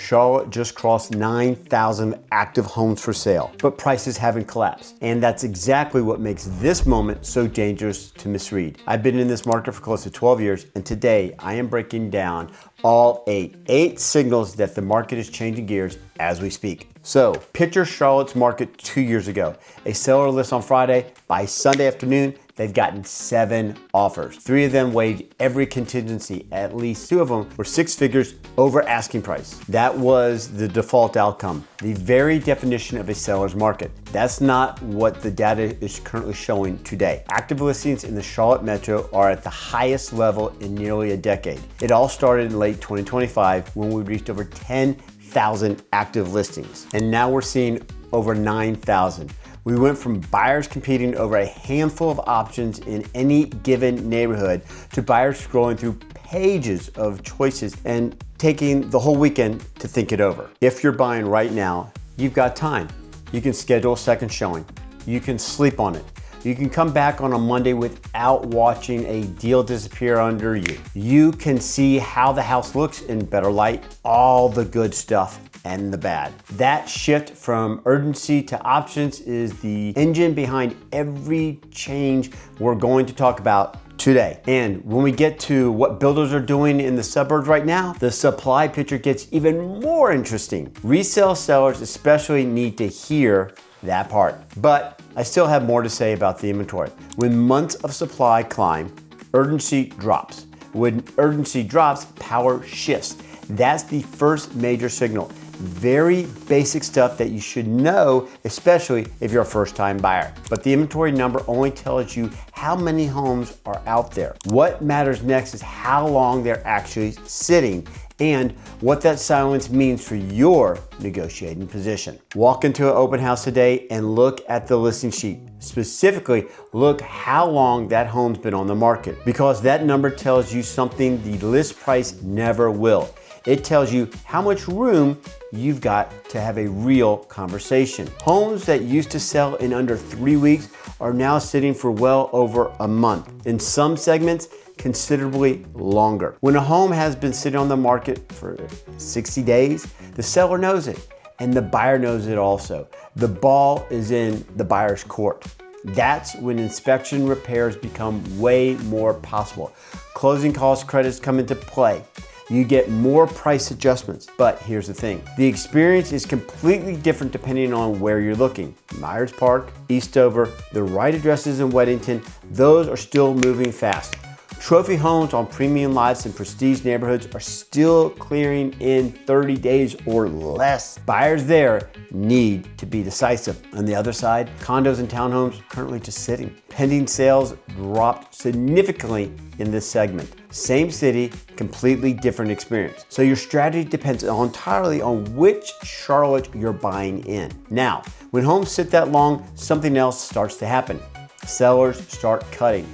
Charlotte just crossed 9,000 active homes for sale, but prices haven't collapsed. And that's exactly what makes this moment so dangerous to misread. I've been in this market for close to 12 years, and today I am breaking down all eight signals that the market is changing gears as we speak. So picture Charlotte's market 2 years ago. A seller lists on Friday. By Sunday afternoon, they've gotten 7 offers. 3 of them waived every contingency. At least 2 of them were 6 figures over asking price. That was the default outcome, the very definition of a seller's market. That's not what the data is currently showing today. Active listings in the Charlotte Metro are at the highest level in nearly a decade. It all started in late 2025 when we reached over 10,000 active listings. And now we're seeing over 9,000. We went from buyers competing over a handful of options in any given neighborhood to buyers scrolling through pages of choices and taking the whole weekend to think it over. If you're buying right now, you've got time. You can schedule a second showing. You can sleep on it. You can come back on a Monday without watching a deal disappear under you. You can see how the house looks in better light, all the good stuff and the bad. That shift from urgency to options is the engine behind every change we're going to talk about today. And when we get to what builders are doing in the suburbs right now, the supply picture gets even more interesting. Resale sellers especially need to hear that part. But I still have more to say about the inventory. When months of supply climb, urgency drops. When urgency drops, power shifts. That's the first major signal. Very basic stuff that you should know, especially if you're a first-time buyer. But the inventory number only tells you how many homes are out there. What matters next is how long they're actually sitting and what that silence means for your negotiating position. Walk into an open house today and look at the listing sheet. Specifically, look how long that home's been on the market, because that number tells you something the list price never will. It tells you how much room you've got to have a real conversation. Homes that used to sell in under 3 weeks are now sitting for well over a month. In some segments, considerably longer. When a home has been sitting on the market for 60 days, the seller knows it and the buyer knows it also. The ball is in the buyer's court. That's when inspection repairs become way more possible. Closing cost credits come into play. You get more price adjustments. But here's the thing. The experience is completely different depending on where you're looking. Myers Park, Eastover, the right addresses in Weddington, those are still moving fast. Trophy homes on premium lots in prestige neighborhoods are still clearing in 30 days or less. Buyers there need to be decisive. On the other side, condos and townhomes currently just sitting. Pending sales dropped significantly in this segment. Same city, completely different experience. So your strategy depends entirely on which Charlotte you're buying in. Now, when homes sit that long, something else starts to happen. Sellers start cutting.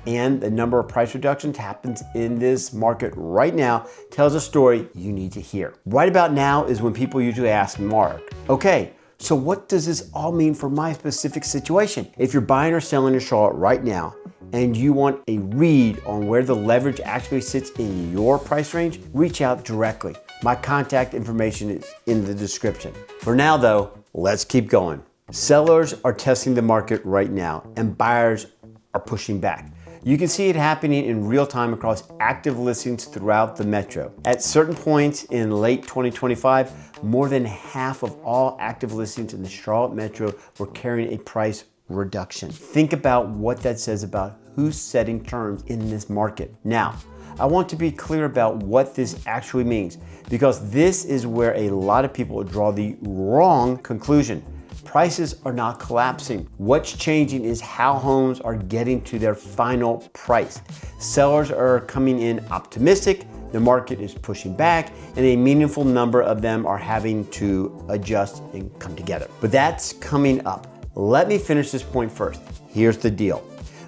And the number of price reductions happens in this market right now tells a story you need to hear. Right about now is when people usually ask Mark, okay, so what does this all mean for my specific situation? If you're buying or selling in Charlotte right now and you want a read on where the leverage actually sits in your price range, reach out directly. My contact information is in the description. For now though, let's keep going. Sellers are testing the market right now and buyers are pushing back. You can see it happening in real time across active listings throughout the metro. At certain points in late 2025, more than half of all active listings in the Charlotte metro were carrying a price reduction. Think about what that says about who's setting terms in this market. Now, I want to be clear about what this actually means, because this is where a lot of people draw the wrong conclusion. Prices are not collapsing. What's changing is how homes are getting to their final price. Sellers are coming in optimistic, the market is pushing back, and a meaningful number of them are having to adjust and come together. But that's coming up. Let me finish this point first. Here's the deal.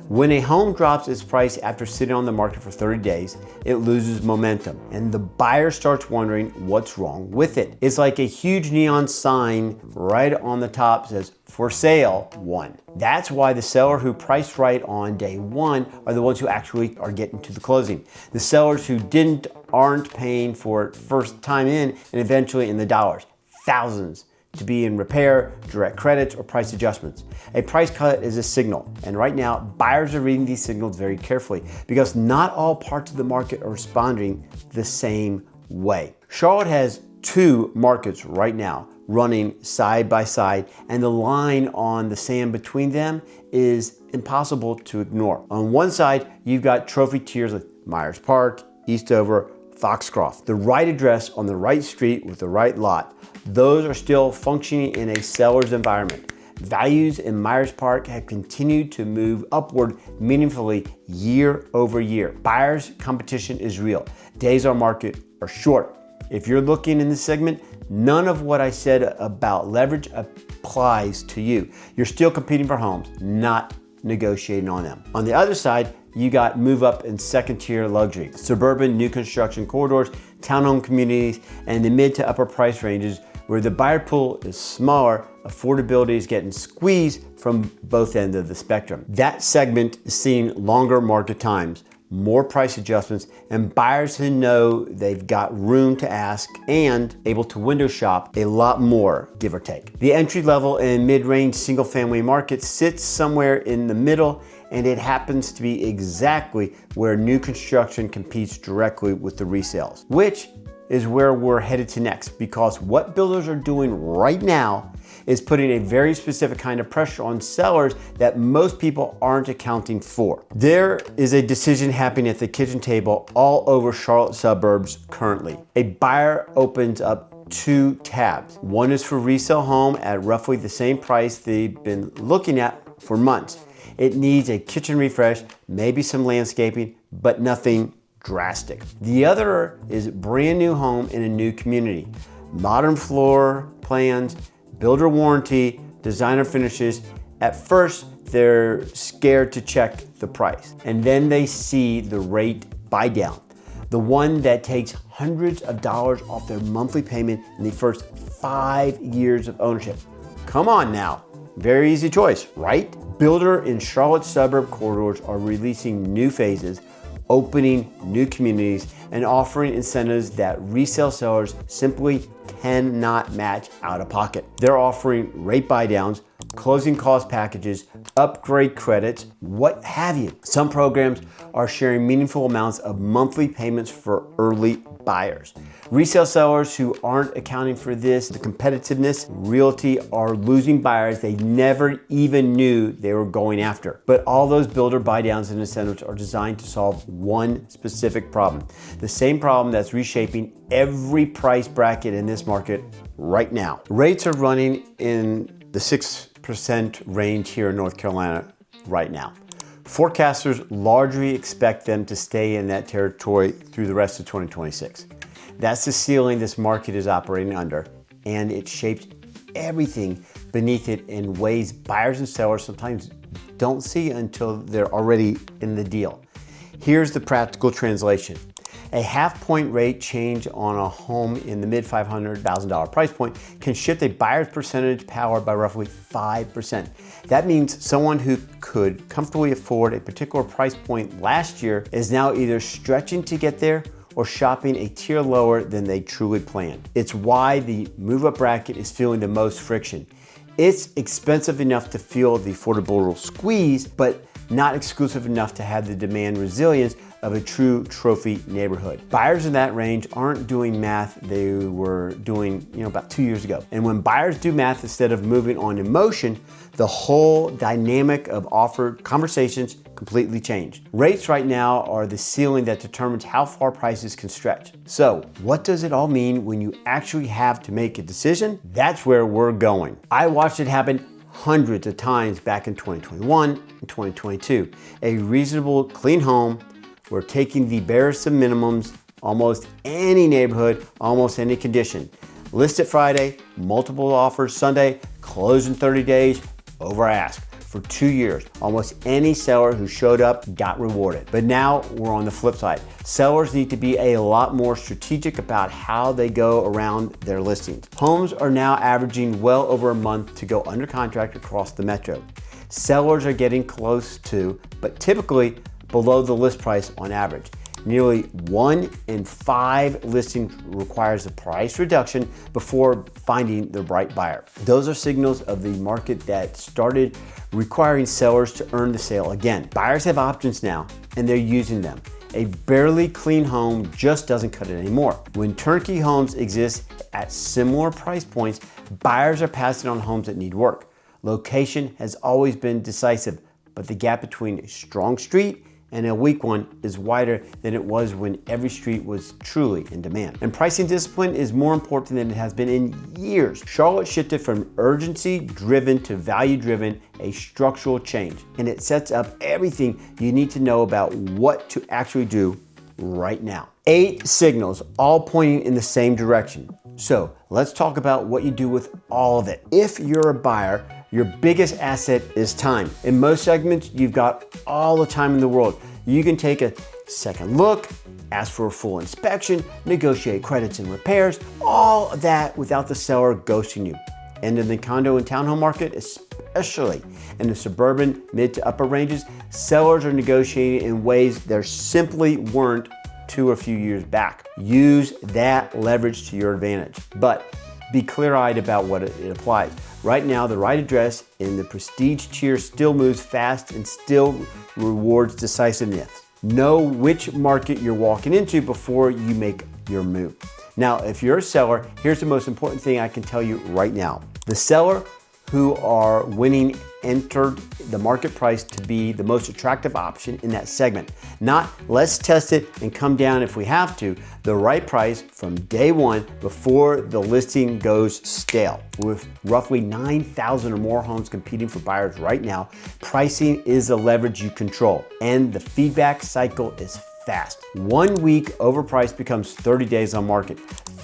When a home drops its price after sitting on the market for 30 days, it loses momentum and the buyer starts wondering what's wrong with it. It's like a huge neon sign right on the top says, "For sale, 1." That's why the seller who priced right on day 1 are the ones who actually are getting to the closing. The sellers who didn't aren't paying for it first time in and eventually in the dollars, thousands, to be in repair, direct credits, or price adjustments. A price cut is a signal, and right now, buyers are reading these signals very carefully because not all parts of the market are responding the same way. Charlotte has 2 markets right now running side by side, and the line on the sand between them is impossible to ignore. On one side, you've got trophy tiers like Myers Park, Eastover, Foxcroft. The right address on the right street with the right lot. Those are still functioning in a seller's environment. Values in Myers Park have continued to move upward meaningfully year over year. Buyers' competition is real. Days on market are short. If you're looking in this segment, none of what I said about leverage applies to you. You're still competing for homes, not negotiating on them. On the other side, you got move up and second tier luxury, suburban new construction corridors, townhome communities, and the mid to upper price ranges where the buyer pool is smaller, affordability is getting squeezed from both ends of the spectrum. That segment is seeing longer market times, more price adjustments, and buyers who know they've got room to ask and able to window shop a lot more, give or take. The entry level and mid-range single family market sits somewhere in the middle, and it happens to be exactly where new construction competes directly with the resales, which is where we're headed to next, because what builders are doing right now is putting a very specific kind of pressure on sellers that most people aren't accounting for. There is a decision happening at the kitchen table all over Charlotte suburbs currently. A buyer opens up 2 tabs. One is for resale home at roughly the same price they've been looking at for months. It needs a kitchen refresh, maybe some landscaping, but nothing drastic. The other is brand new home in a new community. Modern floor plans, builder warranty, designer finishes. At first, they're scared to check the price. And then they see the rate buy down. The one that takes hundreds of dollars off their monthly payment in the first 5 years of ownership. Come on now. Very easy choice, right? Builder in Charlotte suburb corridors are releasing new phases, opening new communities, and offering incentives that resale sellers simply cannot match out of pocket. They're offering rate buy downs, closing cost packages, upgrade credits, what have you. Some programs are sharing meaningful amounts of monthly payments for early buyers. Resale sellers who aren't accounting for this, the competitiveness, realty, are losing buyers they never even knew they were going after. But all those builder buy downs and incentives are designed to solve one specific problem. The same problem that's reshaping every price bracket in this market right now. Rates are running in the 6% range here in North Carolina right now. Forecasters largely expect them to stay in that territory through the rest of 2026. That's the ceiling this market is operating under, and it shapes everything beneath it in ways buyers and sellers sometimes don't see until they're already in the deal. Here's the practical translation. A half-point rate change on a home in the mid $500,000 price point can shift a buyer's percentage power by roughly 5%. That means someone who could comfortably afford a particular price point last year is now either stretching to get there or shopping a tier lower than they truly planned. It's why the move-up bracket is feeling the most friction. It's expensive enough to feel the affordable squeeze, but not exclusive enough to have the demand resilience of a true trophy neighborhood. Buyers in that range aren't doing math they were doing about 2 years ago. And when buyers do math instead of moving on emotion, the whole dynamic of offered conversations completely changed. Rates right now are the ceiling that determines how far prices can stretch. So what does it all mean when you actually have to make a decision? That's where we're going. I watched it happen hundreds of times back in 2021 and 2022. A reasonable, clean home, we're taking the barest of minimums, almost any neighborhood, almost any condition. List it Friday, multiple offers Sunday, close in 30 days, over ask. for 2 years. Almost any seller who showed up got rewarded. But now we're on the flip side. Sellers need to be a lot more strategic about how they go around their listings. Homes are now averaging well over a month to go under contract across the metro. Sellers are getting close to, but typically below the list price on average. Nearly 1 in 5 listings requires a price reduction before finding the right buyer. Those are signals of the market that started requiring sellers to earn the sale again. Buyers have options now, and they're using them. A barely clean home just doesn't cut it anymore. When turnkey homes exist at similar price points, buyers are passing on homes that need work. Location has always been decisive, but the gap between a strong street and a weak one is wider than it was when every street was truly in demand. And pricing discipline is more important than it has been in years. Charlotte shifted from urgency driven to value driven, a structural change, and it sets up everything you need to know about what to actually do right now. 8 signals, all pointing in the same direction. So let's talk about what you do with all of it. If you're a buyer, your biggest asset is time. In most segments, you've got all the time in the world. You can take a second look, ask for a full inspection, negotiate credits and repairs, all of that without the seller ghosting you. And in the condo and townhome market, especially in the suburban mid to upper ranges, sellers are negotiating in ways there simply weren't a few years back. Use that leverage to your advantage, but be clear-eyed about what it applies. Right now, the right address in the prestige tier still moves fast and still rewards decisiveness. Know which market you're walking into before you make your move. Now, if you're a seller, here's the most important thing I can tell you right now. The seller who are winning entered the market price to be the most attractive option in that segment. Not let's test it and come down if we have to. The right price from day one before the listing goes stale. With roughly 9,000 or more homes competing for buyers right now, pricing is the leverage you control, and the feedback cycle is fast. 1 week overpriced becomes 30 days on market.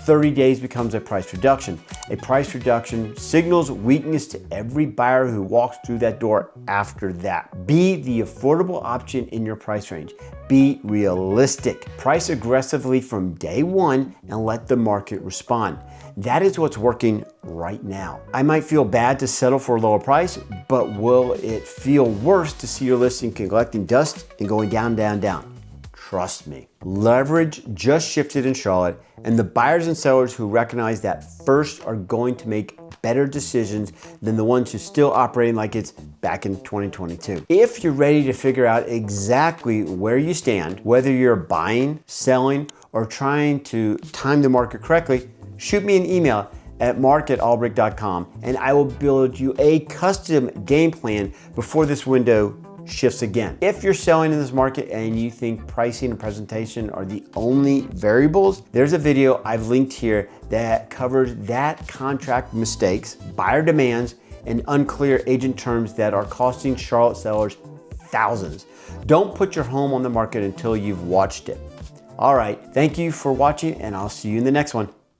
30 days becomes a price reduction. A price reduction signals weakness to every buyer who walks through that door after that. Be the affordable option in your price range. Be realistic. Price aggressively from day one and let the market respond. That is what's working right now. I might feel bad to settle for a lower price, but will it feel worse to see your listing collecting dust and going down, down, down? Trust me. Leverage just shifted in Charlotte, and the buyers and sellers who recognize that first are going to make better decisions than the ones who still operating like it's back in 2022. If you're ready to figure out exactly where you stand, whether you're buying, selling, or trying to time the market correctly, shoot me an email at mark@albrecht.com and I will build you a custom game plan before this window shifts again. If you're selling in this market and you think pricing and presentation are the only variables, there's a video I've linked here that covers that contract mistakes, buyer demands, and unclear agent terms that are costing Charlotte sellers thousands. Don't put your home on the market until you've watched it. All right, thank you for watching, and I'll see you in the next one.